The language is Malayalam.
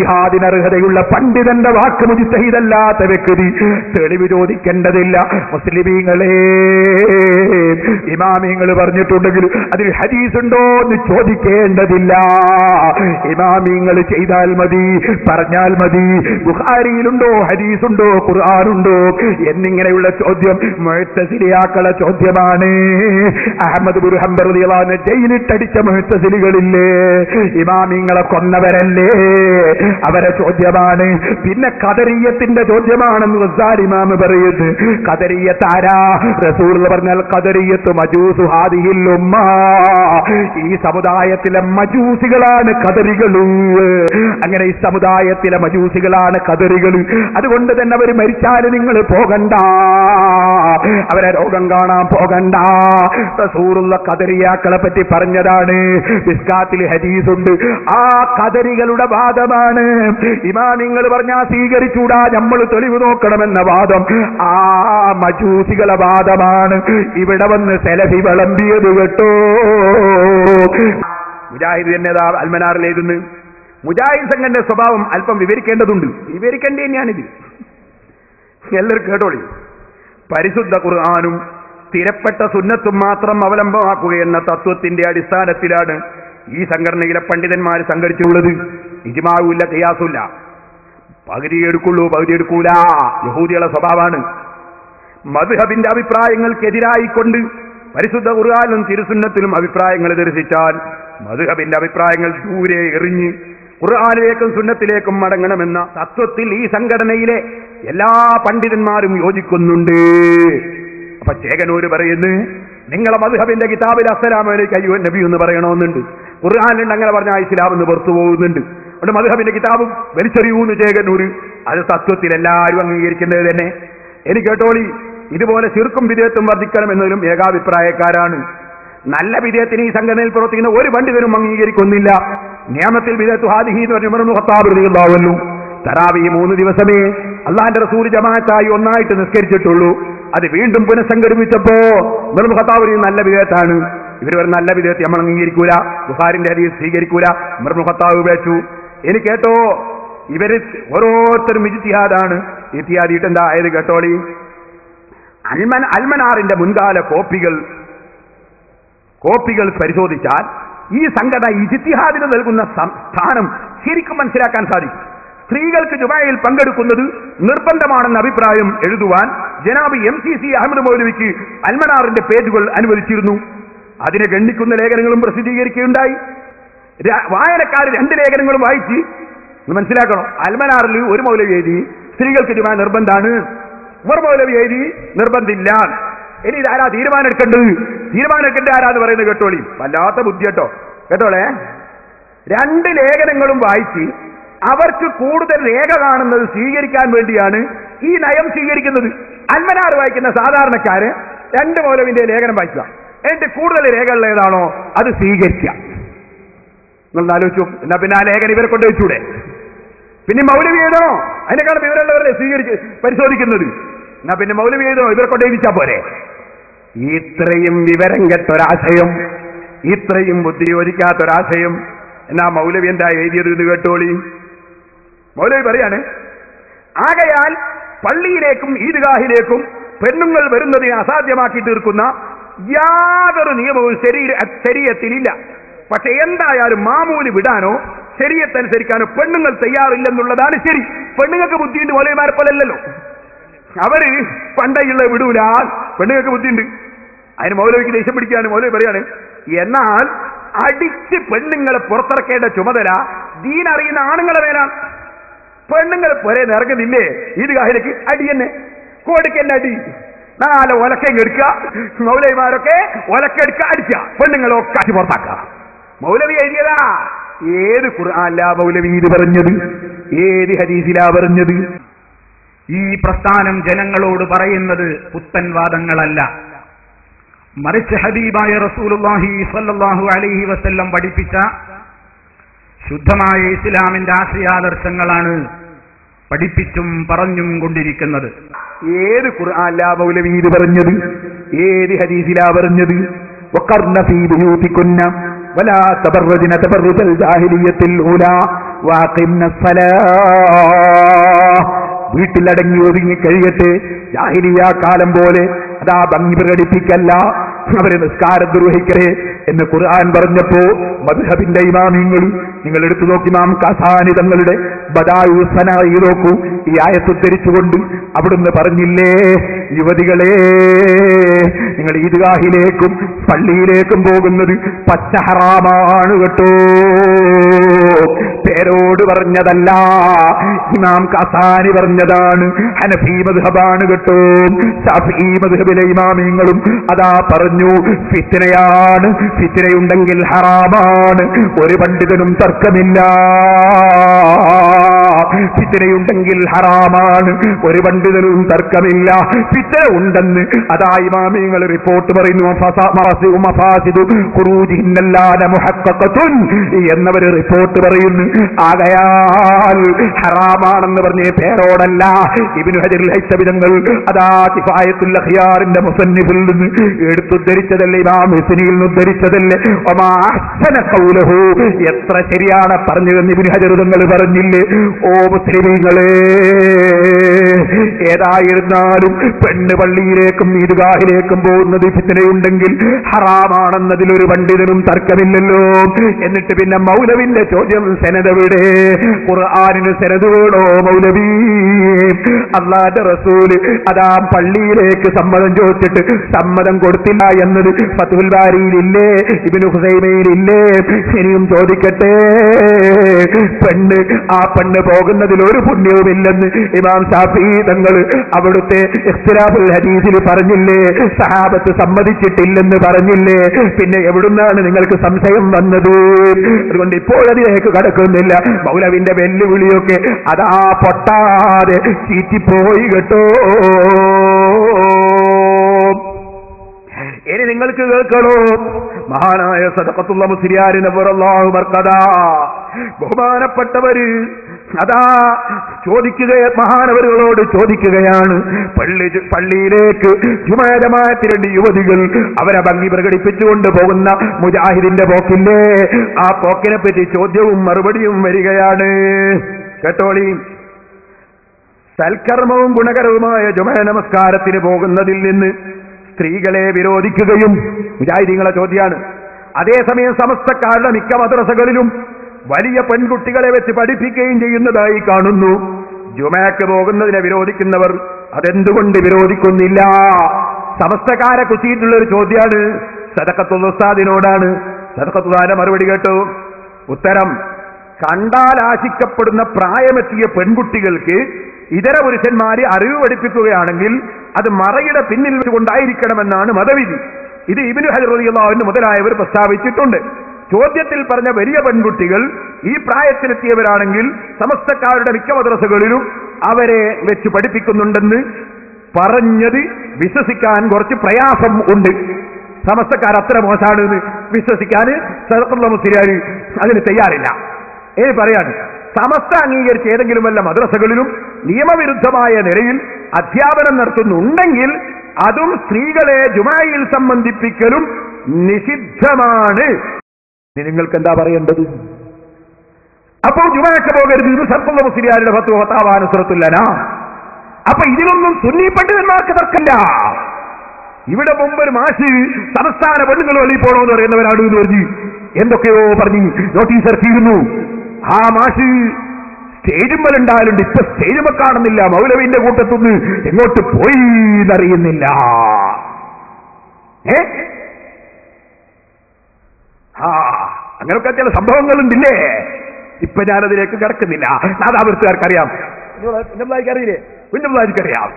ഇജ്തിഹാദിന് അർഹതയുള്ള പണ്ഡിതന്റെ വാക്ക് മുജ്തഹിദല്ലാത്ത വ്യക്തി തെളിവ് ചോദിക്കേണ്ടതില്ല. മുസ്ലിമീങ്ങളെ, ഇമാമിങ്ങൾ പറഞ്ഞിട്ടുണ്ടെങ്കിൽ അതിൽ ഹദീസ് ഉണ്ടോ എന്ന് ചോദിക്കേണ്ടതില്ല. ഇമാമിങ്ങൾ ചെയ്താൽ മതി, പറഞ്ഞാൽ മതി. ബുഖാരിയിലുണ്ടോ, ഹദീസുണ്ടോ, ഖുർആനുണ്ടോ എന്നിങ്ങനെയുള്ള ചോദ്യം മുഅ്തസിലിയാക്കളുടെ ചോദ്യമാണ്. അഹ്മദ് ബിൻ ഹംബൽ റളിയല്ലാഹു അൻഹു ജയിലിട്ടടിച്ച മുഅ്തസിലികളില്ലേ, ഇമാമിങ്ങളെ കൊന്നവരല്ലേ, അവരെ ചോദ്യമാണ്. പിന്നെ ഖദരിയത്തിന്റെ ചോദ്യമാണെന്ന് ഗസാലി ഇമാം പറയുന്നത്. ഖദരിയത്ത് ആരാ? റസൂൽ പറഞ്ഞാൽ ഖദരിയത്ത് മജൂസു ഹാദിഹിൽ ഉമ്മ, ഈ സമുദായത്തിലെ മജൂസികളാണ് ഖദരികൾ. അങ്ങനെ ഈ സമുദായത്തിലെ മജൂസികളാണ് ഖദരികൾ. അതുകൊണ്ട് തന്നെ അവർ മരിച്ചാൽ നിങ്ങൾ പോകണ്ട, അവരെ രോഗം കാണാൻ പോകണ്ട. റസൂലുള്ള ഖദരിയാക്കളെ പറ്റി പറഞ്ഞതാണ്. മിസ്കാത്തിൽ ഹദീസുണ്ട്. ആ ഖദരികളുടെ വാദമാണ് ഇമാമിങ്ങൾ പറഞ്ഞാൽ സ്വീകരിച്ചൂടാ, നമ്മൾ തെളിവ് നോക്കണമെന്ന വാദം ആ മജൂസികളെ വാദമാണ്. ഇവിടെ വന്ന് സെലഫി വിളമ്പിയത് കേട്ടോ. മുജാഹിദ് എന്നതാ അൽമനാറിൽ എഴുതുന്നു. മുജാഹിദ് സംഘന്റെ സ്വഭാവം അല്പം വിവരിക്കേണ്ടതുണ്ട്. വിവരിക്കേണ്ടി തന്നെയാണിത്. എല്ലാവരും കേട്ടോളി. പരിശുദ്ധ ഖുർആനും സ്ഥിരപ്പെട്ട സുന്നത്തും മാത്രം അവലംബമാക്കുകയെന്ന തത്വത്തിന്റെ അടിസ്ഥാനത്തിലാണ് ഈ സംഘടനയിലെ പണ്ഡിതന്മാർ സംഘടിച്ചുള്ളത്. ഇജ്മാഉല്ല, ഖിയാസുല്ല. പകുതി എടുക്കുള്ളൂ, പകുതി എടുക്കൂല. യഹൂദികളുടെ സ്വഭാവമാണ്. മദ്ഹബിന്റെ അഭിപ്രായങ്ങൾക്കെതിരായിക്കൊണ്ട് പരിശുദ്ധ ഖുർആനിലും തിരുസുന്നത്തിലും അഭിപ്രായങ്ങൾ ദർശിച്ചാൽ മദ്ഹബിന്റെ അഭിപ്രായങ്ങൾ ദൂരെ എറിഞ്ഞ് ഖുർആനിലേക്കും സുന്നത്തിലേക്കും മടങ്ങണമെന്ന തത്വത്തിൽ ഈ സംഘടനയിലെ എല്ലാ പണ്ഡിതന്മാരും യോജിക്കുന്നുണ്ട്. അപ്പൊ ചേകനൂര് പറയുന്നു, നിങ്ങളെ മദ്ഹബിന്റെ കിതാബിൽ അസ്സലാമു അലൈക അയ്യുഹൻ നബി എന്ന് പറയണമെന്നുണ്ട്. ഖുർആനിലുണ്ട് അങ്ങനെ പറഞ്ഞാൽ ഇസ്ലാം എന്ന് പുറത്തു പോകുന്നുണ്ട്. അതുകൊണ്ട് മദ്ഹബിന്റെ കിതാബും വലിച്ചെറിയൂന്ന് ചേകനൂര്. അത് തത്വത്തിൽ എല്ലാവരും അംഗീകരിക്കേണ്ടത് തന്നെ. എനിക്ക് കേട്ടോളി, ഇതുപോലെ ശിർക്കും വിദേഹത്തും വർദ്ധിക്കണമെന്നതിലും ഏകാഭിപ്രായക്കാരാണ്. നല്ല വിദേഹത്തിന് ഈ സംഘടനയിൽ പ്രവർത്തിക്കുന്ന ഒരു പണ്ഡിതനും അംഗീകരിക്കുന്നില്ല. നിയമത്തിൽ വിദേഹത്തു ഹാദിഹി എന്ന് പറഞ്ഞ ഉമർ ഇബ്നു ഖത്താബ് റളിയല്ലാഹു അൻഹു തറാവീഹ് 3 ദിവസമേ അള്ളാന്റെ റസൂൽ ജമാഅത്തായി ഒന്നായിട്ട് നിസ്കരിച്ചിട്ടുള്ളൂ. അത് വീണ്ടും പുനഃസംഘടിപ്പിച്ചപ്പോ ഉമർ ഇബ്നു ഖത്താബ് നല്ല വിദേഹത്താണ്, ഇവർ ഒരു നല്ല വിദേഹത്തെ നമ്മൾ അംഗീകരിക്കൂല, ബുഖാരിന്റെ ഹദീസ് സ്വീകരിക്കൂല. ഉമർ ഇബ്നു ഖത്താബ് ഉപേക്ഷിച്ചു. എനിക്ക് കേട്ടോ, ഇവര് ഓരോരുത്തരും ഇജ്തിഹാദാണ്. ഇജ്തിഹാദിട്ട് എന്താ ആയത് കേട്ടോളി. അൽമനാറിന്റെ മുൻകാല കോപ്പികൾ പരിശോധിച്ചാൽ ഈ സംഘടന ഇജ്തിഹാദിന് നൽകുന്ന സ്ഥാനം ശരിക്കും മനസ്സിലാക്കാൻ സാധിക്കും. സ്ത്രീകൾക്ക് ജുമഅയിൽ പങ്കെടുക്കുന്നത് നിർബന്ധമാണെന്ന അഭിപ്രായം എഴുതുവാൻ ജനാബ് MCC അഹമ്മദ് മൗലവിക്ക് അൽമനാറിന്റെ പേജുകൾ അനുവദിച്ചിരുന്നു. അതിനെ ഗണ്ണിക്കുന്ന ലേഖനങ്ങളും പ്രസിദ്ധീകരിക്കുകയുണ്ടായി. വായനക്കാർ 2 ലേഖനങ്ങളും വായിച്ച് മനസ്സിലാക്കണം. അൽമനാറിൽ ഒരു മൗലവി എഴുതി സ്ത്രീകൾക്ക് ജുമഅ നിർബന്ധാണ്, ഉമർ മൗലവി എഴുതി നിർബന്ധില്ല. ഇനി ഇതാരാ തീരുമാനം എടുക്കേണ്ടത് ആരാന്ന് പറയുന്നത് കേട്ടോളി. വല്ലാത്ത ബുദ്ധി കേട്ടോളെ. 2 ലേഖനങ്ങളും വായിച്ച് അവർക്ക് കൂടുതൽ രേഖ കാണുന്നത് സ്വീകരിക്കാൻ വേണ്ടിയാണ് ഈ നയം സ്വീകരിക്കുന്നത്. അൽമനാർ വായിക്കുന്ന സാധാരണക്കാര് 2 മൗലവിന്റെ ലേഖനം വായിക്കുക, എന്നിട്ട് കൂടുതൽ രേഖകൾ ഏതാണോ അത് സ്വീകരിക്കുക. നിങ്ങൾ ആലോചിച്ചു. എന്നാ പിന്നെ ആ ലേഖനം ഇവരെ കൊണ്ട് വെച്ചൂടെ? പിന്നെ മൗലവി എഴുതണോ? അതിനെക്കാളും ഇവരുള്ളവരെ പരിശോധിക്കുന്നത്. എന്നാ പിന്നെ മൗലവി എഴുതണോ? ഇവരെ കൊണ്ട് എഴുതിച്ചാ പോരെ? ഇത്രയും വിവരം കെട്ടൊരാശയം, ഇത്രയും ബുദ്ധി യോജിക്കാത്തൊരാശയം എന്നാ മൗലവി എന്താ എഴുതിയത് എന്ന് കേട്ടോളി. മൗലവി പറയാണ്, ആകയാൽ പള്ളിയിലേക്കും ഈദ്ഗാഹിലേക്കും പെണ്ണുങ്ങൾ വരുന്നതിനെ അസാധ്യമാക്കി തീർക്കുന്ന യാതൊരു നിയമവും ശരീഅത്തിലില്ല. പക്ഷെ എന്തായാലും മാമൂല് വിടാനോ ശരീഅത്തനുസരിക്കാനോ പെണ്ണുങ്ങൾ തയ്യാറില്ലെന്നുള്ളതാണ് ശരി. പെണ്ണുങ്ങൾക്ക് ബുദ്ധിയുണ്ട്, മൗലവിമാരെ പോലല്ലോ. അവര് പണ്ടയുള്ള വിടൂല, പെണ്ണുങ്ങൾക്ക് ബുദ്ധിയുണ്ട്. അതിന് മൗലവിക്ക് ദേഷ്യം പിടിക്കാണ്. മൗലവി പറയാണ്, എന്നാൽ അടിച്ച് പെണ്ണുങ്ങളെ പുറത്തിറക്കേണ്ട ചുമതല ദീൻ അറിയുന്ന ആണുങ്ങളെ മേലാണ്. പെണ്ണുങ്ങൾ പൊരേ നിറങ്ങുന്നില്ലേ ഈദ്ഗാഹിലേക്ക്? അടി തന്നെ, കോടിക്കന്നെ അടി. 4 ഒലക്കയും എടുക്കുക, മൗലവിമാരൊക്കെ ഒലക്കെടുക്കുക, അടിക്കുക, പെണ്ണുങ്ങളൊക്കെ അടി പുറത്താക്കുക. മൗലവി എഴുതിയതാ. ഏത് ഖുർആനിലാ മൗലവി ഇത് പറഞ്ഞത്? ഏത് ഹദീസിലാ പറഞ്ഞത്? ഈ പ്രസ്ഥാനം ജനങ്ങളോട് പറയുന്നത് പുത്തൻവാദങ്ങളല്ല, മറിച്ച് ഹബീബായ റസൂലുള്ളാഹി സ്വല്ലല്ലാഹു അലൈഹി വസല്ലം പഠിപ്പിച്ച ശുദ്ധമായ ഇസ്ലാമിന്റെ ആശയാദർശങ്ങളാണ് പഠിപ്പിച്ചും പറഞ്ഞും കൊണ്ടിരിക്കുന്നത്. ഏത് ഖുർആനിലാ മൗലവി ഇത് പറഞ്ഞത്? ഏത് ഹദീസിലാ പറഞ്ഞത്? വഖർന ഫീ ബുയൂതികുന്ന വലാ തബറജ്ന തബറുജൽ ജാഹിലിയ്യത്തിൽ ഊലാ വീട്ടിലടങ്ങി ഒതുങ്ങി കഴിയട്ടെ. ജാഹിലിയ്യ കാലം പോലെ അതാ ഭംഗി പ്രകടിപ്പിക്കല്ല, അവരെ നിസ്കാരം നിർവഹിക്കരെ എന്ന് ഖുർആൻ പറഞ്ഞപ്പോ മദ്ഹബിന്റെ ഇമാമിങ്ങൾ നിങ്ങൾ എടുത്തു നോക്കി, ഇമാം കസാനി തങ്ങളുടെ ബദാഉ സനാഇ നോക്കൂ. ഈ ആയത്ത് ഉദ്ധരിച്ചുകൊണ്ട് അവിടുന്ന് പറഞ്ഞില്ലേ, യുവതികളെ നിങ്ങൾ ഈദ്ഗാഹിലേക്കും പള്ളിയിലേക്കും പോകുന്നത് പച്ച ഹറാമാണ് കേട്ടോ. പേരോട് പറഞ്ഞതല്ല, ഇമാം കസാനി പറഞ്ഞതാണ്. ഹനഫി മദ്ഹബാണ് കേട്ടോ. ശാഫിഈ മദ്ഹബിലെ ഇമാമിങ്ങളും അതാ പറഞ്ഞു, ഫിത്നയാണ്, ഫിത്നയുണ്ടെങ്കിൽ ഹറാമാണ്, ഒരു പണ്ഡിതനും തർക്കമില്ല. ഫിത്നയുണ്ടെങ്കിൽ ഹറാമാണ്, ഒരു പണ്ഡിതനും തർക്കമില്ല. ഫിത്ന ഉണ്ടെന്ന് അതാ ഇമാമിങ്ങൾ റിപ്പോർട്ട് പറയുന്നു. എന്നവര് റിപ്പോർട്ട് പറയുന്നു. ആകയാൽ ഹറാമാണെന്ന് പറഞ്ഞ പേരോടല്ല. ഇബ്നു ഹജർ ഹൈതമി തങ്ങൾ അതാ കിഫായത്തുൽ അഖ്യാറിന്റെ മുസന്നിഫിൽ നിന്ന് എടുത്തുദ്ധരിച്ചതല്ലേ, ഇമാം ഹുസ്നിയിൽ നിന്ന് ഉദ്ധരിച്ചതല്ലേ. എത്ര ശരിയാണ് പറഞ്ഞതെന്ന് ഇബ്നു ഹജർ തങ്ങൾ പറഞ്ഞില്ലേ. ഓ മുസ്ലിമീങ്ങളെ, ഏതായിരുന്നാലും പെണ്ണ് പള്ളിയിലേക്കും ഈദ്ഗാഹിലേക്കും പോകുന്നത് ഫിത്നയുണ്ടെങ്കിൽ ഹറാമാണെന്നതിലൊരു പണ്ഡിതനും തർക്കമില്ലല്ലോ. എന്നിട്ട് പിന്നെ മൗലവിന്റെ ചോദ്യം, സനദെവിടെ? ഖുർആനിന് സനദ് വേണോ മൗലവി? അല്ലാഹുവിന്റെ റസൂല് അതാ പള്ളിയിലേക്ക് സമ്മതം ചോദിച്ചിട്ട് സമ്മതം കൊടുത്തില്ല എന്നത് ഫത്ഹുൽ ബാരിയിലില്ലേ, ഇബ്നു ഖുസൈമയിലില്ലേ? ഇനിയും ചോദിക്കട്ടെ, ആ പെണ്ണ് പോകുന്നതിൽ ഒരു പുണ്യവുമില്ലെന്ന് ഇമാം ശാഫിഈ തങ്ങൾ അവിടുത്തെ ഇഖ്തിലാഫുൽ ഹദീസിൽ പറഞ്ഞില്ലേ? സഹാബത്ത് സമ്മതിച്ചിട്ടില്ലെന്ന് പറഞ്ഞില്ലേ? പിന്നെ എവിടുന്നാണ് നിങ്ങൾക്ക് സംശയം വന്നത്? അതുകൊണ്ട് ഇപ്പോഴതിലേക്ക് കടക്കുന്നില്ല. മൗലവിന്റെ വെല്ലുവിളിയൊക്കെ അതാ പൊട്ടാതെ ചീറ്റിപ്പോയി കേട്ടോ. ഇനി നിങ്ങൾക്ക് കേൾക്കണോ, മഹാനായ സദഖത്തുള്ള മുസ്ലിയാർ നവറല്ലാഹു ബർക്കദാ ബഹുമാനപ്പെട്ടവര് അതാ മഹാനവരുകളോട് ചോദിക്കുകയാണ്, പള്ളിയിലേക്ക് ജുമാ ജമാഅത്തിന് വേണ്ടി യുവതികൾ അവരെ ഭംഗി പ്രകടിപ്പിച്ചുകൊണ്ട് പോകുന്ന മുജാഹിദിന്റെ പോക്കില്ലേ, ആ പോക്കിനെ പറ്റി ചോദ്യവും മറുപടിയും വരികയാണ്. കേട്ടോളി. സൽക്കർമ്മവും ഗുണകരവുമായ ജുമാ നമസ്കാരത്തിന് പോകുന്നതിൽ നിന്ന് സ്ത്രീകളെ വിരോധിക്കുകയും മുജാഹിദീങ്ങളെ ചോദ്യമാണ്. അതേസമയം സമസ്തക്കാരുടെ മിക്ക മദ്രസകളിലും വലിയ പെൺകുട്ടികളെ വെച്ച് പഠിപ്പിക്കുകയും ചെയ്യുന്നതായി കാണുന്നു. ജുമഅക്ക് പോകുന്നതിനെ വിരോധിക്കുന്നവർ അതെന്തുകൊണ്ട് വിരോധിക്കുന്നില്ല? സമസ്തക്കാരെ കുറിച്ചിട്ടുള്ളൊരു ചോദ്യമാണ്. സദഖത്തുൽ ഉസ്താദിനോടാണ്. സദഖത്തുല്ലാന്റെ മറുപടി കേട്ടു. ഉത്തരം, കണ്ടാൽ ആശിക്കപ്പെടുന്ന പ്രായമെത്തിയ പെൺകുട്ടികൾക്ക് ഇതര പുരുഷന്മാരെ അറിവ് പഠിപ്പിക്കുകയാണെങ്കിൽ അത് മറയുടെ പിന്നിൽ കൊണ്ടായിരിക്കണമെന്നാണ് മതവിധി. ഇത് ഇബ്നു ഹജർ റളിയല്ലാഹു അൻഹു മുതലായവർ പ്രസ്താവിച്ചിട്ടുണ്ട്. ചോദ്യത്തിൽ പറഞ്ഞ വലിയ പെൺകുട്ടികൾ ഈ പ്രായത്തിലെത്തിയവരാണെങ്കിൽ സമസ്തക്കാരുടെ മിക്ക മദ്രസകളിലും അവരെ വെച്ച് പഠിപ്പിക്കുന്നുണ്ടെന്ന് പറഞ്ഞത് വിശ്വസിക്കാൻ കുറച്ച് പ്രയാസം ഉണ്ട്. സമസ്തക്കാർ അത്ര മോശമാണെന്ന് വിശ്വസിക്കാൻ സദഖത്തുള്ള മുസ്ലിയാർ അതിന് തയ്യാറില്ല. പറയാണ്, സമസ്ത അംഗീകരിച്ച ഏതെങ്കിലും വല്ല മദ്രസകളിലും നിയമവിരുദ്ധമായ നിലയിൽ അധ്യാപനം നടത്തുന്നുണ്ടെങ്കിൽ അതും സ്ത്രീകളെ ജുമായിൽ സംബന്ധിപ്പിക്കലും നിഷിദ്ധമാണ്. നിങ്ങൾക്ക് എന്താ പറയേണ്ടത്? അപ്പോൾ ജുമാക്ക് പോകരുത്, ഇത് സദഖത്തുള്ള മുസ്ലിയാരുടെ ഫത്വാനുസറത്തുല്ലന. അപ്പൊ ഇതിലൊന്നും സുന്നി പണ്ഡിതന്മാർക്ക് തർക്കമില്ല. ഇവിടെ മുമ്പ് ഒരു മാഷ് സംസ്ഥാന പെണ്ണുങ്ങൾ വെളിയിൽ പോകണമെന്ന് പറയുന്നവരാണ് എന്ന് പറഞ്ഞ് എന്തൊക്കെയോ പറഞ്ഞ് നോട്ടീസ് ഇറക്കിയിരുന്നു. ആ മാഷ് സ്റ്റേജുമ്മലുണ്ടായാലുണ്ട്, ഇപ്പൊ സ്റ്റേജുമ്മ കാണുന്നില്ല. മൗലവിന്റെ കൂട്ടത്തുനിന്ന് എങ്ങോട്ട് പോയി എന്നറിയുന്നില്ല. അങ്ങനെയൊക്കെ ചില സംഭവങ്ങളുണ്ടില്ലേ. ഇപ്പൊ ഞാനതിലേക്ക് കിടക്കുന്നില്ല. നാദാപുരത്തുകാർക്കറിയാം, കുഞ്ഞുപിള്ളാർക്കറിയില്ലേ? കുഞ്ഞുപിള്ളാർക്കറിയാം.